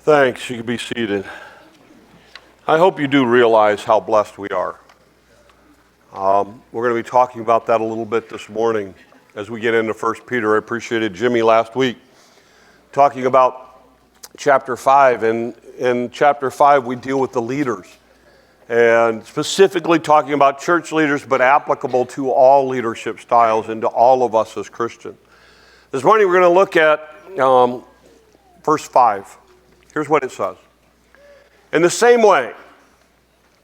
Thanks. You can be seated. I hope you do realize how blessed we are. We're going to be talking about that a little bit this morning as we get into 1 Peter. I appreciated Jimmy last week talking about chapter 5. And in chapter 5, we deal with the leaders. And specifically talking about church leaders, but applicable to all leadership styles and to all of us as Christians. This morning, we're going to look at verse 5. Here's what it says. In the same way,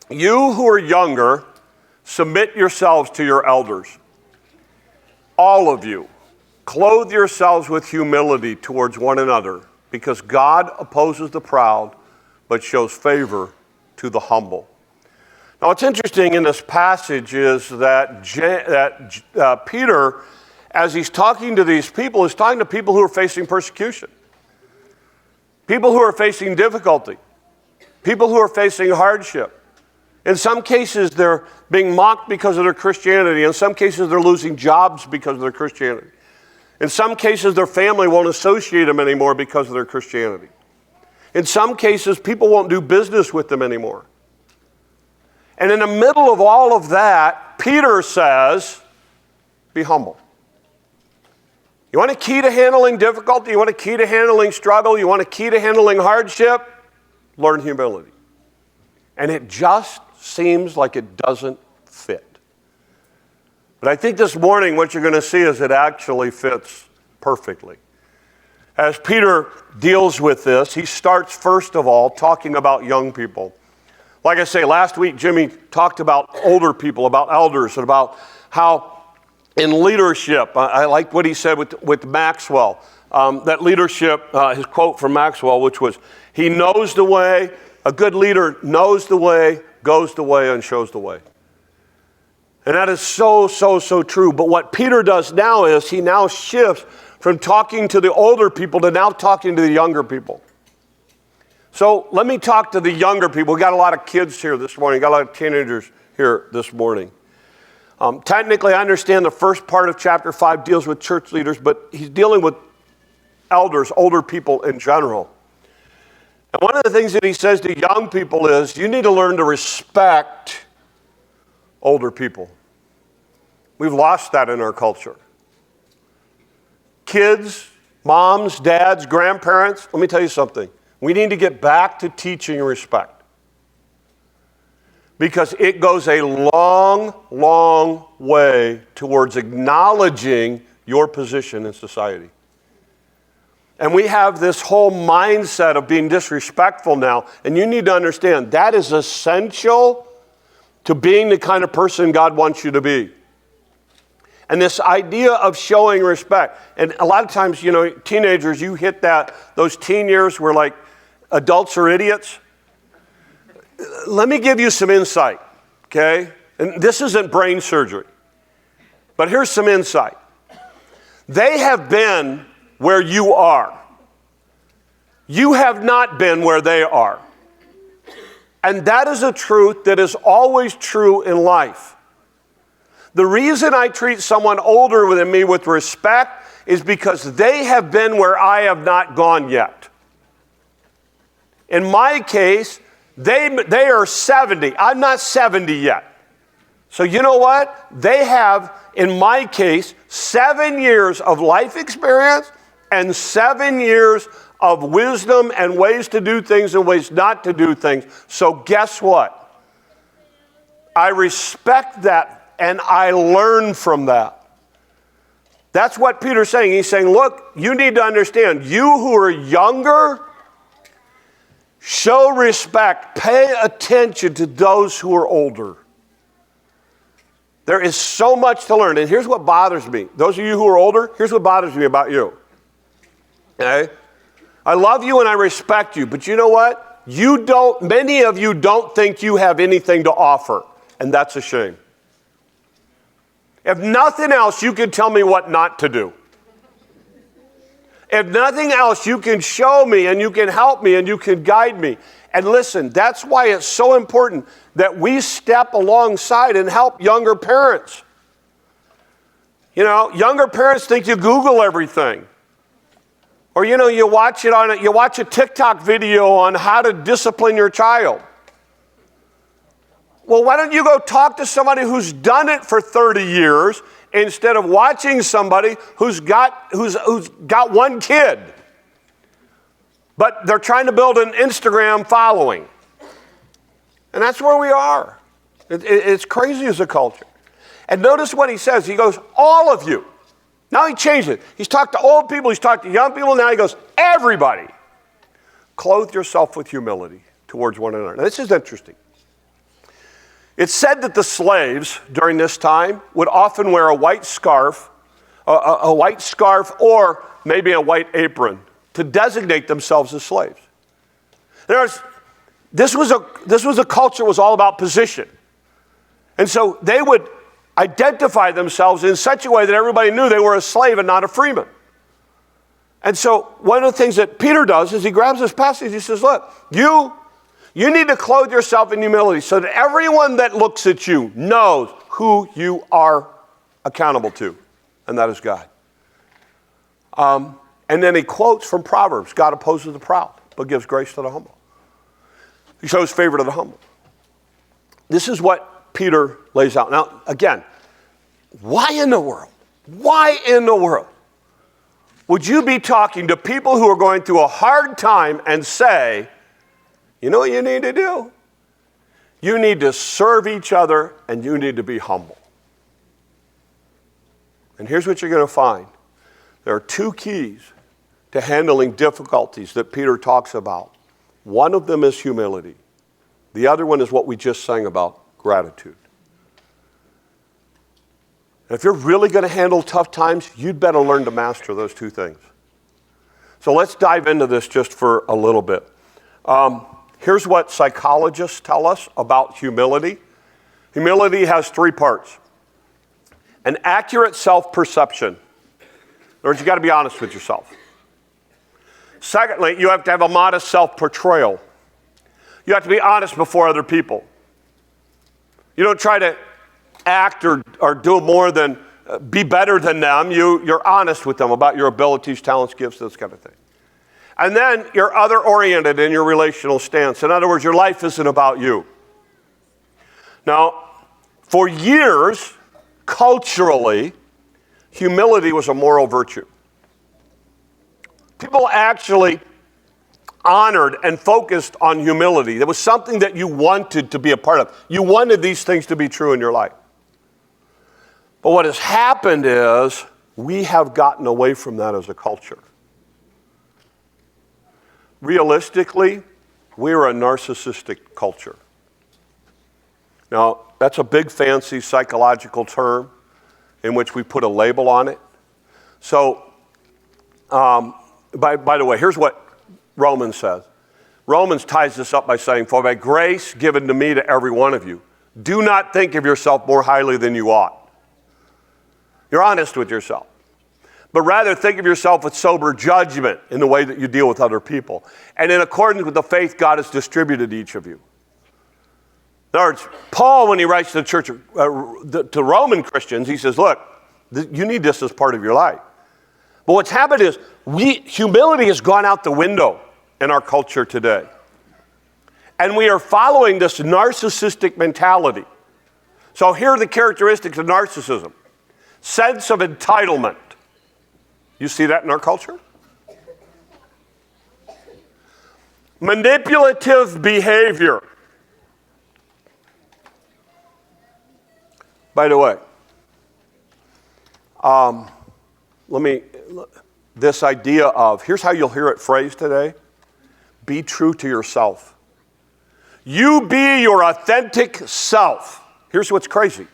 you who are younger, submit yourselves to your elders. All of you, clothe yourselves with humility towards one another, because God opposes the proud, but shows favor to the humble. Now, what's interesting in this passage is that Peter, as he's talking to these people, is talking to people who are facing persecution. People who are facing difficulty, people who are facing hardship. In some cases, they're being mocked because of their Christianity. In some cases, they're losing jobs because of their Christianity. In some cases, their family won't associate them anymore because of their Christianity. In some cases, people won't do business with them anymore. And in the middle of all of that, Peter says, be humble. You want a key to handling difficulty? You want a key to handling struggle? You want a key to handling hardship? Learn humility. And it just seems like it doesn't fit. But I think this morning what you're going to see is it actually fits perfectly. As Peter deals with this, he starts first of all talking about young people. Like I say, last week Jimmy talked about older people, about elders, and about how in leadership, I like what he said with Maxwell, that leadership, his quote from Maxwell, which was, he knows the way, a good leader knows the way, goes the way, and shows the way. And that is so true. But what Peter does now is he now shifts from talking to the older people to now talking to the younger people. So let me talk to the younger people. We got a lot of kids here this morning, got a lot of teenagers here this morning. Technically, I understand the first part of chapter 5 deals with church leaders, but he's dealing with elders, older people in general. And one of the things that he says to young people is, you need to learn to respect older people. We've lost that in our culture. Kids, moms, dads, grandparents, let me tell you something. We need to get back to teaching respect. Because it goes a long way towards acknowledging your position in society. And we have this whole mindset of being disrespectful now, and you need to understand that is essential to being the kind of person God wants you to be. And this idea of showing respect, and a lot of times, teenagers, you hit those teen years where like adults are idiots. Let me give you some insight, okay? And this isn't brain surgery, but here's some insight. They have been where you are. You have not been where they are. And that is a truth that is always true in life. The reason I treat someone older than me with respect is because they have been where I have not gone yet. In my case, they are 70. I'm not 70 yet. So you know what? They have, in my case, 7 years of life experience and 7 years of wisdom and ways to do things and ways not to do things. So guess what? I respect that and I learn from that. That's what Peter's saying. He's saying, look, you need to understand, you who are younger, show respect, pay attention to those who are older. There is so much to learn. And here's what bothers me. Those of you who are older, here's what bothers me about you. Okay? I love you and I respect you, but you know what? Many of you don't think you have anything to offer, and that's a shame. If nothing else, you can tell me what not to do. If nothing else, you can show me and you can help me and you can guide me. And listen, that's why it's so important that we step alongside and help younger parents. Younger parents think you Google everything. Or, you watch a TikTok video on how to discipline your child. Well, why don't you go talk to somebody who's done it for 30 years instead of watching somebody who's got one kid, but they're trying to build an Instagram following. And that's where we are. It's crazy as a culture. And notice what he says. He goes, all of you. Now he changed it. He's talked to old people. He's talked to young people. Now he goes, everybody. Clothe yourself with humility towards one another. Now, this is interesting. It's said that the slaves during this time would often wear a white scarf, or maybe a white apron to designate themselves as slaves. This was a culture that was all about position. And so they would identify themselves in such a way that everybody knew they were a slave and not a freeman. And so one of the things that Peter does is he grabs this passage, he says, look, you need to clothe yourself in humility so that everyone that looks at you knows who you are accountable to, and that is God. And then he quotes from Proverbs, God opposes the proud, but gives grace to the humble. He shows favor to the humble. This is what Peter lays out. Now, again, why in the world would you be talking to people who are going through a hard time and say, you know what you need to do? You need to serve each other and you need to be humble. And here's what you're going to find. There are two keys to handling difficulties that Peter talks about. One of them is humility. The other one is what we just sang about, gratitude. And if you're really going to handle tough times, you'd better learn to master those two things. So let's dive into this just for a little bit. Here's what psychologists tell us about humility. Humility has three parts. An accurate self-perception. In other words, you got to be honest with yourself. Secondly, you have to have a modest self-portrayal. You have to be honest before other people. You don't try to act or do more than be better than them. You're honest with them about your abilities, talents, gifts, this kind of thing. And then you're other-oriented in your relational stance. In other words, your life isn't about you. Now, for years, culturally, humility was a moral virtue. People actually honored and focused on humility. There was something that you wanted to be a part of. You wanted these things to be true in your life. But what has happened is we have gotten away from that as a culture. Realistically, we're a narcissistic culture. Now, that's a big, fancy psychological term in which we put a label on it. So, by the way, here's what Romans says. Romans ties this up by saying, for by grace given to me to every one of you, do not think of yourself more highly than you ought. You're honest with yourself. But rather think of yourself with sober judgment in the way that you deal with other people, and in accordance with the faith God has distributed to each of you. In other words, Paul, when he writes to the church, to Roman Christians, he says, look, you need this as part of your life. But what's happened is humility has gone out the window in our culture today. And we are following this narcissistic mentality. So here are the characteristics of narcissism. Sense of entitlement. You see that in our culture? Manipulative behavior. By the way, this idea of, here's how you'll hear it phrased today, be true to yourself. You be your authentic self. Here's what's crazy.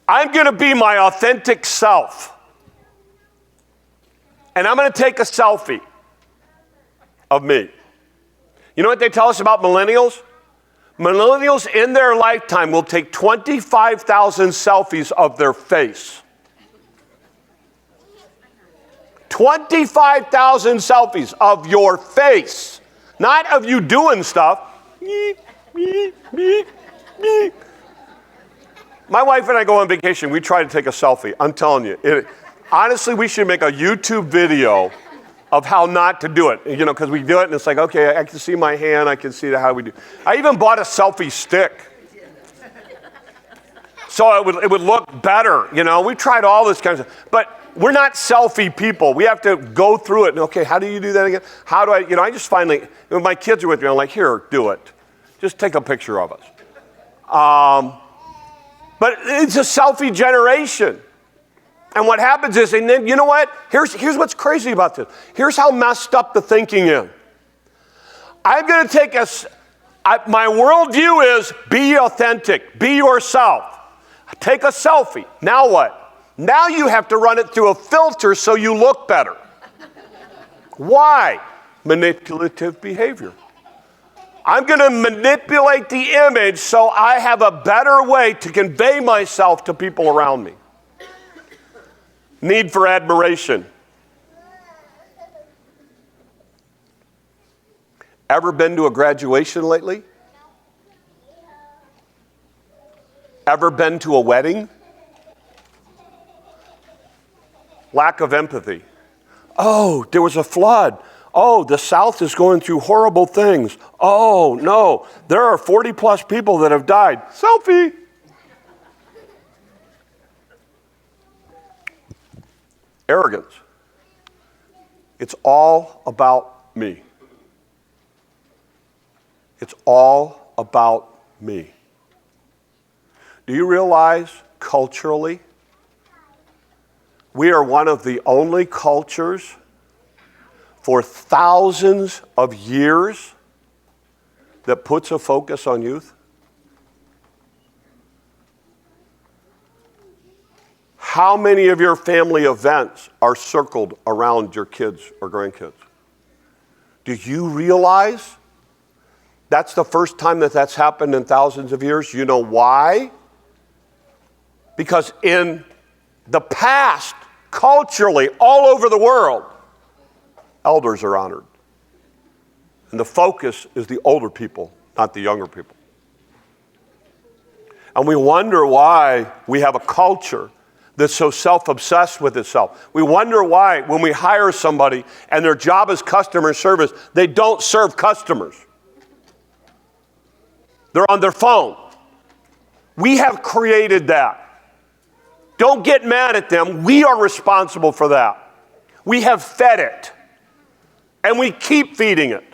I'm going to be my authentic self. And I'm going to take a selfie of me. You know what they tell us about millennials? Millennials in their lifetime will take 25,000 selfies of their face. 25,000 selfies of your face. Not of you doing stuff. My wife and I go on vacation. We try to take a selfie. I'm telling you. Honestly, we should make a YouTube video of how not to do it, because we do it and it's like, okay, I can see my hand, I can see how we do. I even bought a selfie stick. So it would look better, We tried all this kind of stuff. But we're not selfie people. We have to go through it. And, okay, how do you do that again? How do I, I just finally, when my kids are with me, I'm like, here, do it. Just take a picture of us. But it's a selfie generation. And what happens is, and then, you know what? Here's what's crazy about this. Here's how messed up the thinking is. I'm going to take my worldview is be authentic, be yourself. Take a selfie. Now what? Now you have to run it through a filter so you look better. Why? Manipulative behavior. I'm going to manipulate the image so I have a better way to convey myself to people around me. Need for admiration. Ever been to a graduation lately? Ever been to a wedding? Lack of empathy. Oh, there was a flood. Oh, the South is going through horrible things. Oh, no, there are 40 plus people that have died. Selfie. Arrogance. It's all about me. It's all about me. Do you realize culturally, we are one of the only cultures for thousands of years that puts a focus on youth? How many of your family events are circled around your kids or grandkids? Do you realize that's the first time that's happened in thousands of years? You know why? Because in the past, culturally, all over the world, elders are honored. And the focus is the older people, not the younger people. And we wonder why we have a culture that's so self-obsessed with itself. We wonder why when we hire somebody and their job is customer service, they don't serve customers. They're on their phone. We have created that. Don't get mad at them. We are responsible for that. We have fed it. And we keep feeding it.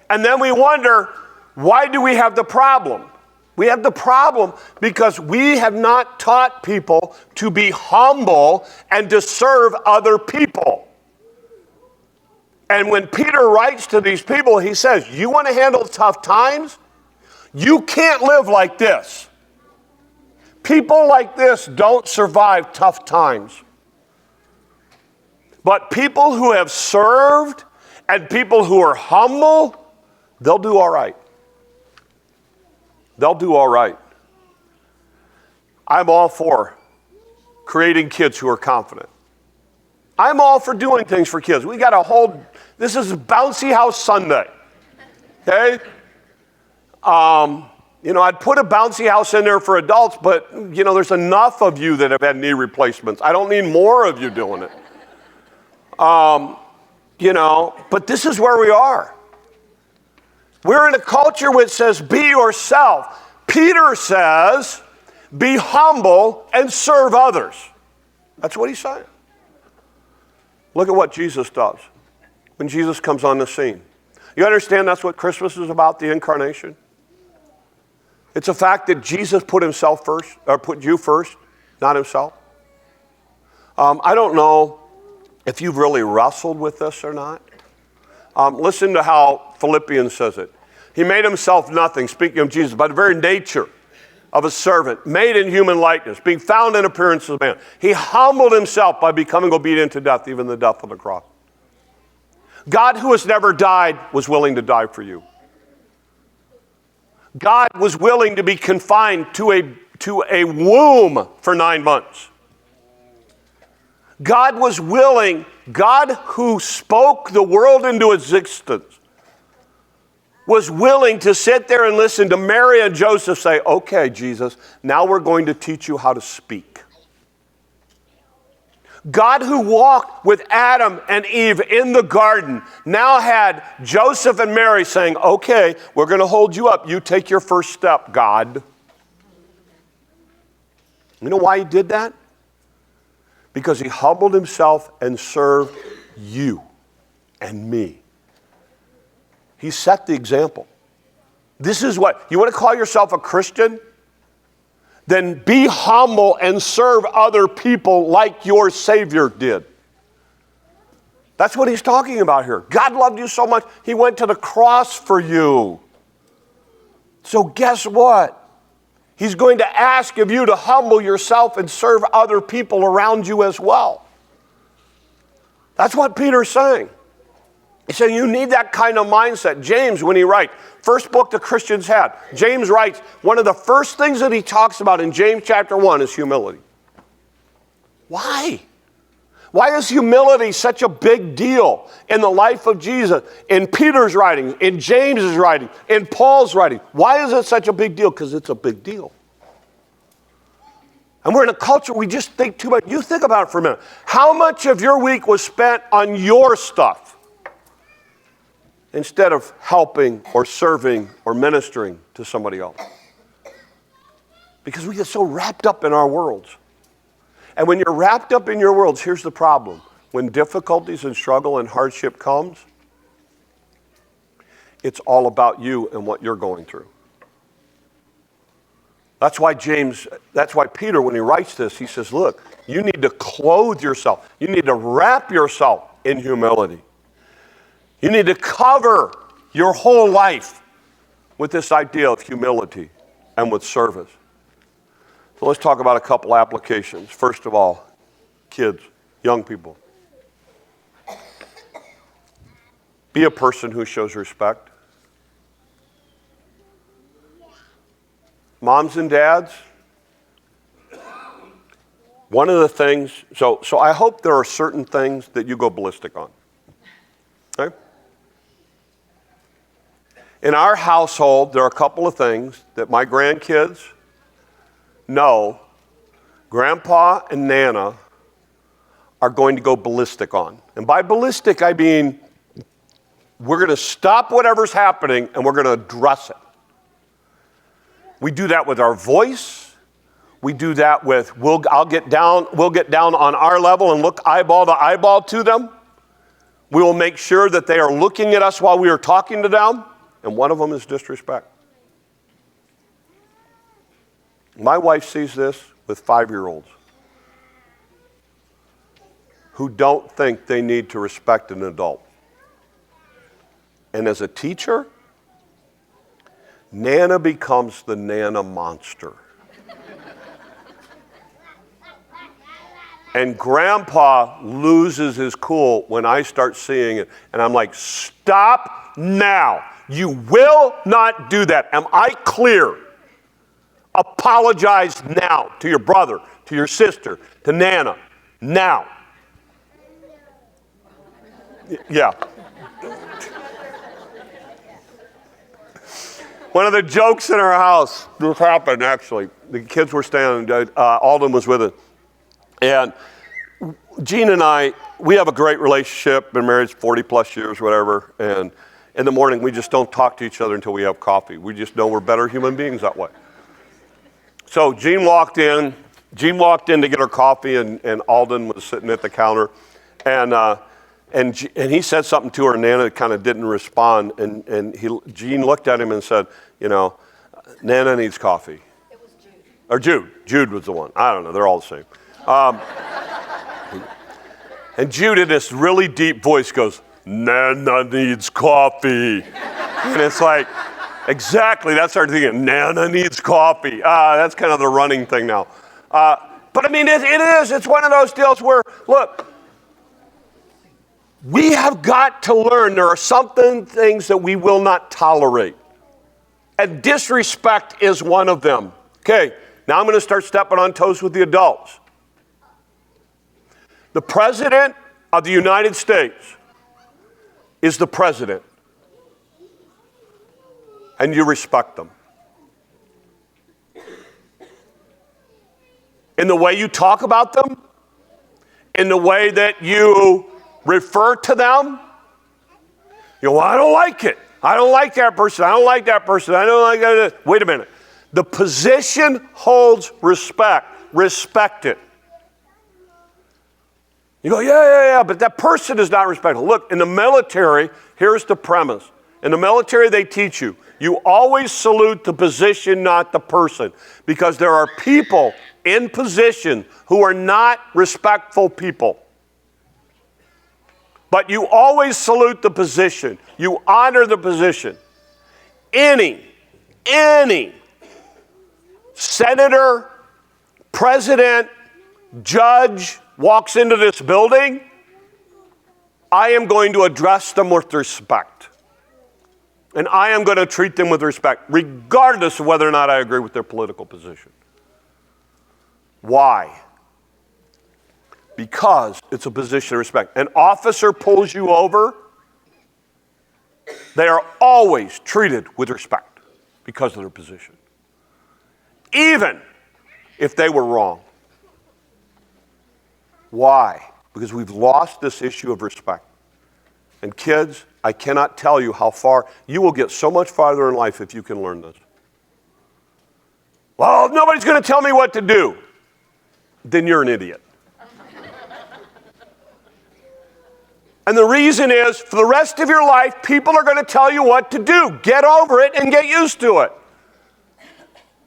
And then we wonder, why do we have the problem? We have the problem because we have not taught people to be humble and to serve other people. And when Peter writes to these people, he says, you want to handle tough times? You can't live like this. People like this don't survive tough times. But people who have served and people who are humble, they'll do all right. They'll do all right. I'm all for creating kids who are confident. I'm all for doing things for kids. We got a whole, this is Bouncy House Sunday. Okay? I'd put a bouncy house in there for adults, but, there's enough of you that have had knee replacements. I don't need more of you doing it. But this is where we are. We're in a culture which says, be yourself. Peter says, be humble and serve others. That's what he's saying. Look at what Jesus does when Jesus comes on the scene. You understand that's what Christmas is about, the incarnation? It's a fact that Jesus put himself first, or put you first, not himself. I don't know if you've really wrestled with this or not. Listen to how Philippians says it. He made himself nothing, speaking of Jesus, by the very nature of a servant, made in human likeness, being found in appearance as a man. He humbled himself by becoming obedient to death, even the death of the cross. God, who has never died, was willing to die for you. God was willing to be confined to a womb for 9 months. God was willing, God who spoke the world into existence, was willing to sit there and listen to Mary and Joseph say, okay, Jesus, now we're going to teach you how to speak. God who walked with Adam and Eve in the garden now had Joseph and Mary saying, okay, we're going to hold you up. You take your first step, God. You know why he did that? Because he humbled himself and served you and me. He set the example. This is what, you want to call yourself a Christian? Then be humble and serve other people like your Savior did. That's what he's talking about here. God loved you so much, he went to the cross for you. So guess what? He's going to ask of you to humble yourself and serve other people around you as well. That's what Peter's saying. He's saying you need that kind of mindset. James, when he writes, first book the Christians had, James writes, one of the first things that he talks about in James chapter 1 is humility. Why? Why is humility such a big deal in the life of Jesus, in Peter's writing, in James's writing, in Paul's writing? Why is it such a big deal? Because it's a big deal. And we're in a culture we just think too much. You think about it for a minute. How much of your week was spent on your stuff instead of helping or serving or ministering to somebody else? Because we get so wrapped up in our worlds. And when you're wrapped up in your worlds, here's the problem. When difficulties and struggle and hardship comes, it's all about you and what you're going through. That's why Peter, when he writes this, he says, look, you need to clothe yourself. You need to wrap yourself in humility. You need to cover your whole life with this idea of humility and with service. So let's talk about a couple applications. First of all, kids, young people. Be a person who shows respect. Moms and dads, one of the things, so I hope there are certain things that you go ballistic on. Okay? In our household, there are a couple of things that my grandkids know Grandpa and Nana are going to go ballistic on. And by ballistic, I mean we're going to stop whatever's happening and we're going to address it. We do that with our voice. We do that with we'll get down on our level and look eyeball to eyeball to them. We will make sure that they are looking at us while we are talking to them. And one of them is disrespect. My wife sees this with 5-year-olds who don't think they need to respect an adult. And as a teacher, Nana becomes the Nana monster. And Grandpa loses his cool when I start seeing it. And I'm like, stop now. You will not do that. Am I clear? Apologize now to your brother, to your sister, to Nana. Now. Yeah. One of the jokes in our house, this happened actually. The kids were standing, Alden was with us. And Gene and I, we have a great relationship, been married 40 plus years, whatever. And in the morning, we just don't talk to each other until we have coffee. We just know we're better human beings that way. So Gene walked in to get her coffee, and Alden was sitting at the counter. And he said something to her, and Nana kind of didn't respond. And Gene looked at him and said, you know, Nana needs coffee. It was Jude. Or Jude. Jude was the one. I don't know. They're all the same. And Jude, in this really deep voice, goes, Nana needs coffee. And it's like, exactly, that's our thing. Nana needs coffee. That's kind of the running thing now. But I mean, it is. It's one of those deals where, look, we have got to learn there are some things that we will not tolerate. And disrespect is one of them. Okay, now I'm going to start stepping on toes with the adults. The President of the United States is the president. And you respect them. In the way you talk about them, in the way that you refer to them. You know, well, I don't like it. I don't like that person. I don't like that person. I don't like that. Wait a minute. The position holds respect. Respect it. You go, yeah, but that person is not respectful. Look, in the military, here's the premise. In the military, they teach you, you always salute the position, not the person. Because there are people in position who are not respectful people. But you always salute the position. You honor the position. Any senator, president, judge walks into this building, I am going to address them with respect. And I am going to treat them with respect, regardless of whether or not I agree with their political position. Why? Because it's a position of respect. An officer pulls you over, they are always treated with respect because of their position. Even if they were wrong. Why? Because we've lost this issue of respect. And kids, I cannot tell you how far, you will get so much farther in life if you can learn this. Well, nobody's going to tell me what to do. Then you're an idiot. And the reason is, for the rest of your life, people are going to tell you what to do. Get over it and get used to it.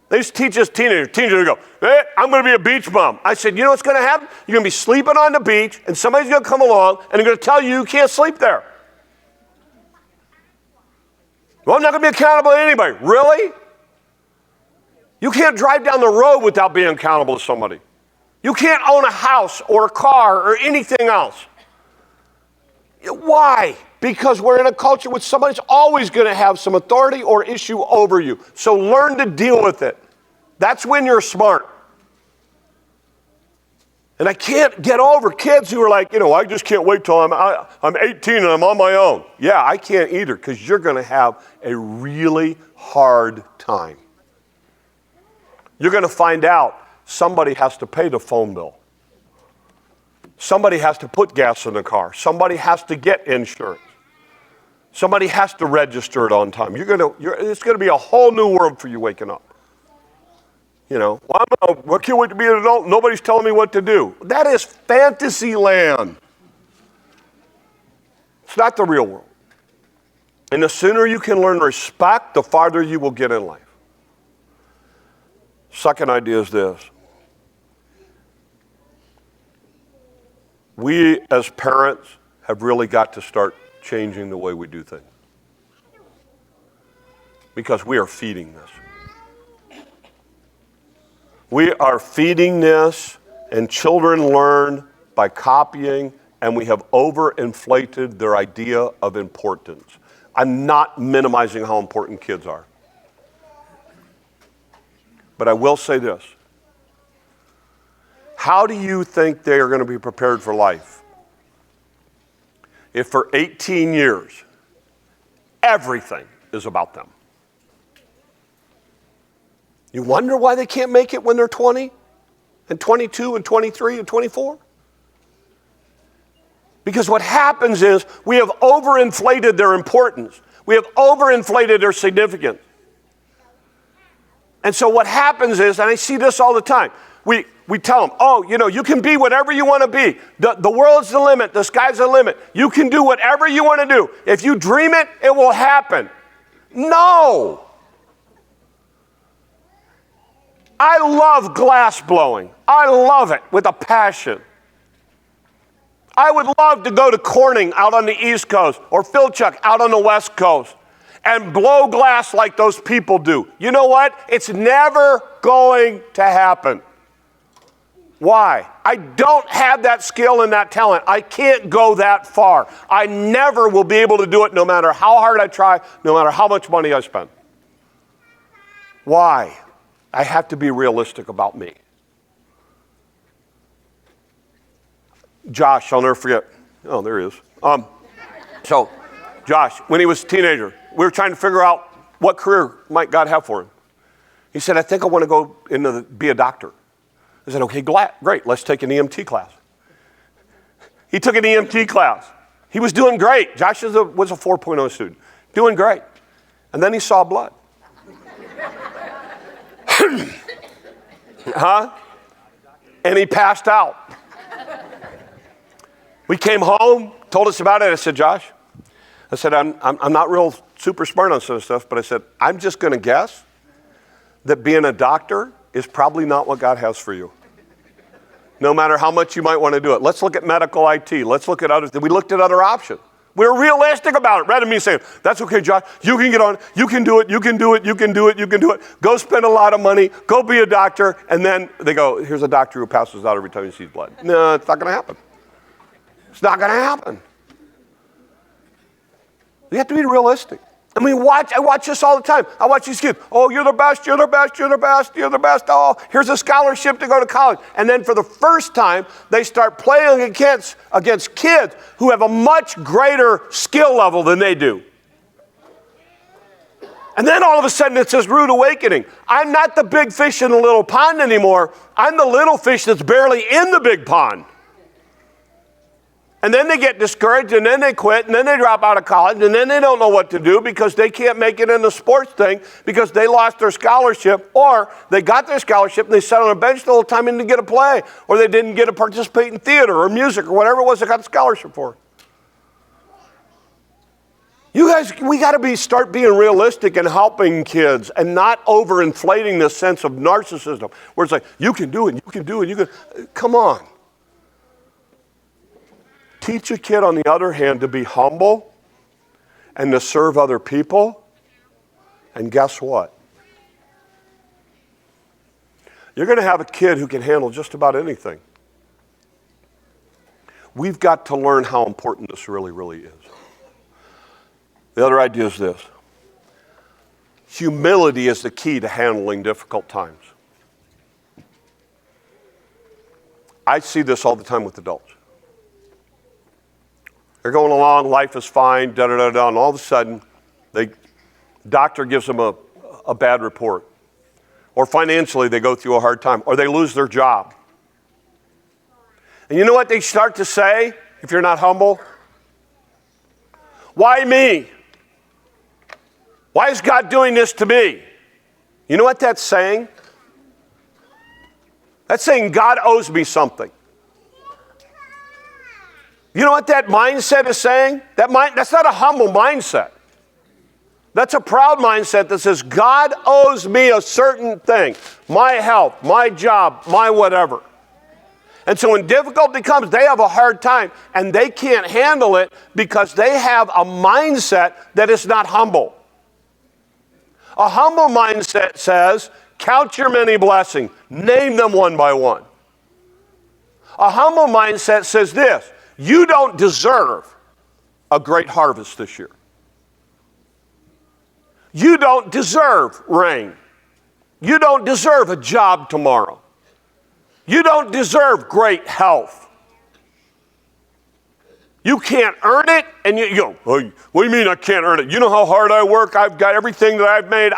They used to teach us teenagers go, hey, I'm going to be a beach bum. I said, you know what's going to happen? You're going to be sleeping on the beach, and somebody's going to come along, and they're going to tell you can't sleep there. Well, I'm not going to be accountable to anybody. Really? You can't drive down the road without being accountable to somebody. You can't own a house or a car or anything else. Why? Because we're in a culture where somebody's always going to have some authority or issue over you. So learn to deal with it. That's when you're smart. And I can't get over kids who are like, you know, I just can't wait till I'm 18 and I'm on my own. Yeah, I can't either, because you're going to have a really hard time. You're going to find out somebody has to pay the phone bill. Somebody has to put gas in the car. Somebody has to get insurance. Somebody has to register it on time. It's going to be a whole new world for you waking up. You know, well, I can't wait to be an adult. Nobody's telling me what to do. That is fantasy land. It's not the real world. And the sooner you can learn respect, the farther you will get in life. Second idea is this. We as parents have really got to start changing the way we do things. Because we are feeding this. We are feeding this, and children learn by copying, and we have overinflated their idea of importance. I'm not minimizing how important kids are. But I will say this. How do you think they are going to be prepared for life if for 18 years everything is about them? You wonder why they can't make it when they're 20 and 22 and 23 and 24? Because what happens is we have overinflated their importance. We have overinflated their significance. And so what happens is, and I see this all the time, we tell them, oh, you know, you can be whatever you want to be. The world's the limit. The sky's the limit. You can do whatever you want to do. If you dream it, it will happen. No. I love glass blowing. I love it with a passion. I would love to go to Corning out on the East Coast or Philchuck out on the West Coast and blow glass like those people do. You know what? It's never going to happen. Why? I don't have that skill and that talent. I can't go that far. I never will be able to do it no matter how hard I try, no matter how much money I spend. Why? I have to be realistic about me. Josh, I'll never forget. Oh, there he is. So, Josh, when he was a teenager, we were trying to figure out what career might God have for him. He said, I think I want to go be a doctor. I said, okay, great, let's take an EMT class. He took an EMT class. He was doing great. Josh was a 4.0 student, doing great. And then he saw blood. And he passed out. We came home, told us about it. I said, Josh, I'm not real super smart on some stuff, but I said, I'm just going to guess that being a doctor is probably not what God has for you. No matter how much you might want to do it. Let's look at medical IT. Let's look at others. We looked at other options. We were realistic about it, rather than me saying, that's okay, Josh, you can get on, you can do it, you can do it, you can do it, you can do it. Go spend a lot of money, go be a doctor, and then they go, here's a doctor who passes out every time he sees blood. No, it's not going to happen. It's not going to happen. You have to be realistic. I mean, I watch this all the time. I watch these kids. Oh, you're the best, you're the best, you're the best, you're the best. Oh, here's a scholarship to go to college. And then for the first time, they start playing against kids who have a much greater skill level than they do. And then all of a sudden, it's this rude awakening. I'm not the big fish in the little pond anymore. I'm the little fish that's barely in the big pond. And then they get discouraged, and then they quit, and then they drop out of college, and then they don't know what to do because they can't make it in the sports thing because they lost their scholarship, or they got their scholarship and they sat on a bench the whole time and didn't get a play, or they didn't get to participate in theater or music or whatever it was they got the scholarship for. You guys, we got to start being realistic and helping kids and not overinflating this sense of narcissism where it's like, you can do it, you can do it, you can. Come on. Teach a kid, on the other hand, to be humble and to serve other people. And guess what? You're going to have a kid who can handle just about anything. We've got to learn how important this really, really is. The other idea is this. Humility is the key to handling difficult times. I see this all the time with adults. They're going along, life is fine, da-da-da-da, and all of a sudden, doctor gives them a bad report. Or financially, they go through a hard time, or they lose their job. And you know what they start to say, if you're not humble? Why me? Why is God doing this to me? You know what that's saying? That's saying God owes me something. You know what that mindset is saying? That's not a humble mindset. That's a proud mindset that says, God owes me a certain thing. My health, my job, my whatever. And so when difficulty comes, they have a hard time, and they can't handle it because they have a mindset that is not humble. A humble mindset says, count your many blessings. Name them one by one. A humble mindset says this. You don't deserve a great harvest this year. You don't deserve rain. You don't deserve a job tomorrow. You don't deserve great health. You can't earn it, and you go, oh, what do you mean I can't earn it? You know how hard I work? I've got everything that I've made.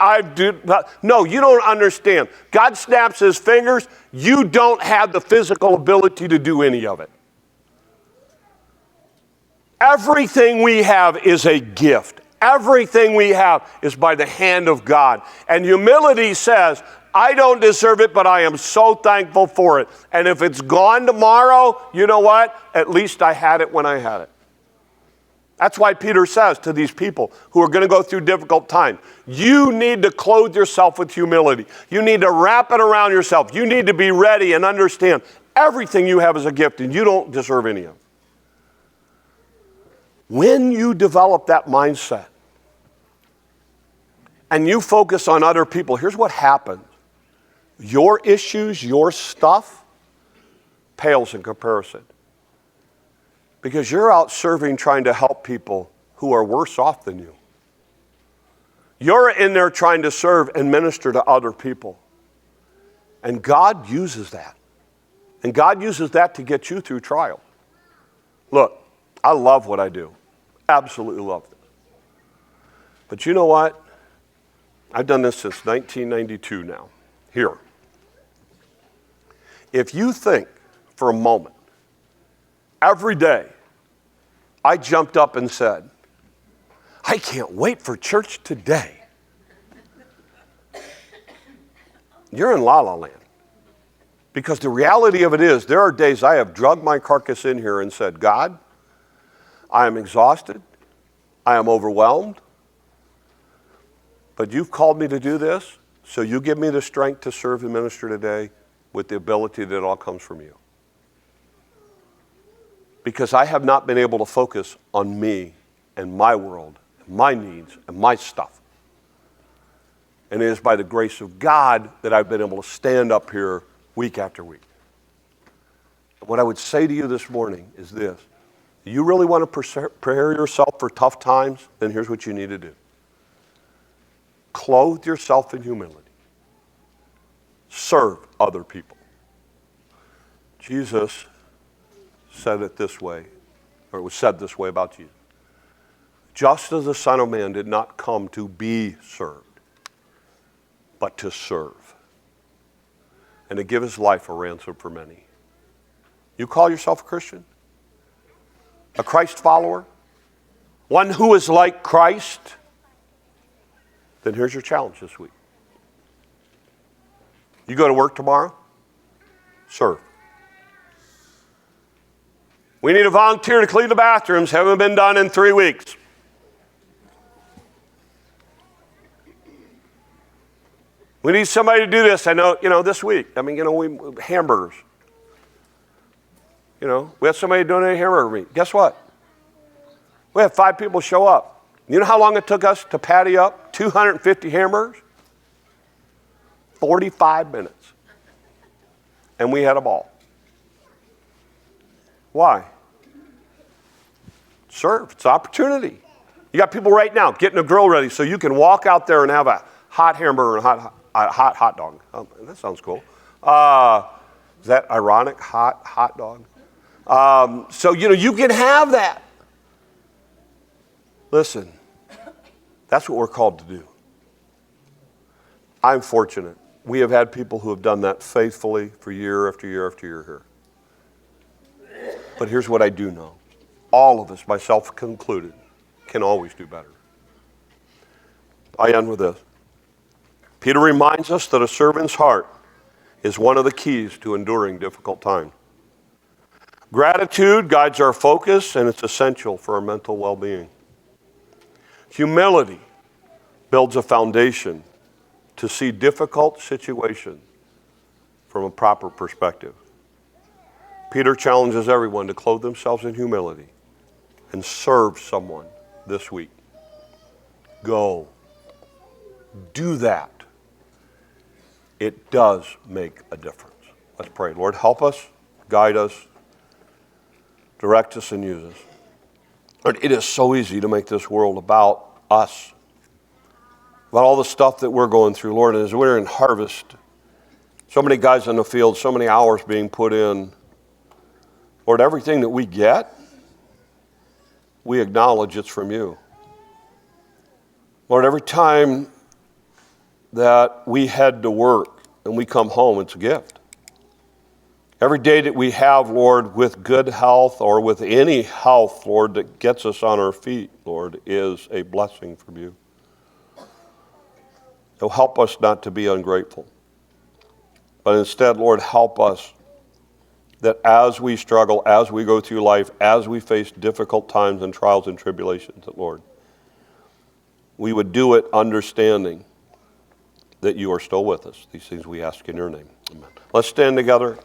No, you don't understand. God snaps his fingers. You don't have the physical ability to do any of it. Everything we have is a gift. Everything we have is by the hand of God. And humility says, I don't deserve it, but I am so thankful for it. And if it's gone tomorrow, you know what? At least I had it when I had it. That's why Peter says to these people who are going to go through difficult times, you need to clothe yourself with humility. You need to wrap it around yourself. You need to be ready and understand everything you have is a gift, and you don't deserve any of it. When you develop that mindset and you focus on other people, here's what happens. Your issues, your stuff, pales in comparison. Because you're out serving, trying to help people who are worse off than you. You're in there trying to serve and minister to other people. And God uses that. And God uses that to get you through trial. Look, I love what I do. Absolutely love it. But you know what? I've done this since 1992 now. Here. If you think for a moment every day, I jumped up and said, I can't wait for church today. You're in la la land. Because the reality of it is, there are days I have drugged my carcass in here and said, God, I am exhausted. I am overwhelmed. But you've called me to do this, so you give me the strength to serve the minister today with the ability that all comes from you. Because I have not been able to focus on me and my world, and my needs, and my stuff. And it is by the grace of God that I've been able to stand up here week after week. And what I would say to you this morning is this. You really want to prepare yourself for tough times? Then here's what you need to do. Clothe yourself in humility. Serve other people. Jesus said it this way, or it was said this way about Jesus. Just as the Son of Man did not come to be served, but to serve, and to give his life a ransom for many. You call yourself a Christian? A Christ follower? One who is like Christ? Then here's your challenge this week. You go to work tomorrow? Serve. We need a volunteer to clean the bathrooms. Haven't been done in 3 weeks. We need somebody to do this. I know, this week. Hamburgers. We had somebody donate a hamburger meat. Guess what? We had 5 people show up. You know how long it took us to patty up 250 hamburgers? 45 minutes. And we had a ball. Why? Serve. It's an opportunity. You got people right now getting a grill ready so you can walk out there and have a hot hamburger and a hot dog. Oh, that sounds cool. Is that ironic? Hot dog? So you can have that. Listen, that's what we're called to do. I'm fortunate. We have had people who have done that faithfully for year after year after year here. But here's what I do know. All of us, myself included, can always do better. I end with this. Peter reminds us that a servant's heart is one of the keys to enduring difficult times. Gratitude guides our focus, and it's essential for our mental well-being. Humility builds a foundation to see difficult situations from a proper perspective. Peter challenges everyone to clothe themselves in humility and serve someone this week. Go. Do that. It does make a difference. Let's pray. Lord, help us, guide us, direct us, and use us. Lord, it is so easy to make this world about us, about all the stuff that we're going through. Lord, as we're in harvest, so many guys in the field, so many hours being put in. Lord, everything that we get, we acknowledge it's from you. Lord, every time that we head to work and we come home, it's a gift. Every day that we have, Lord, with good health or with any health, Lord, that gets us on our feet, Lord, is a blessing from you. So help us not to be ungrateful, but instead, Lord, help us that as we struggle, as we go through life, as we face difficult times and trials and tribulations, that, Lord, we would do it understanding that you are still with us. These things we ask in your name. Amen. Let's stand together.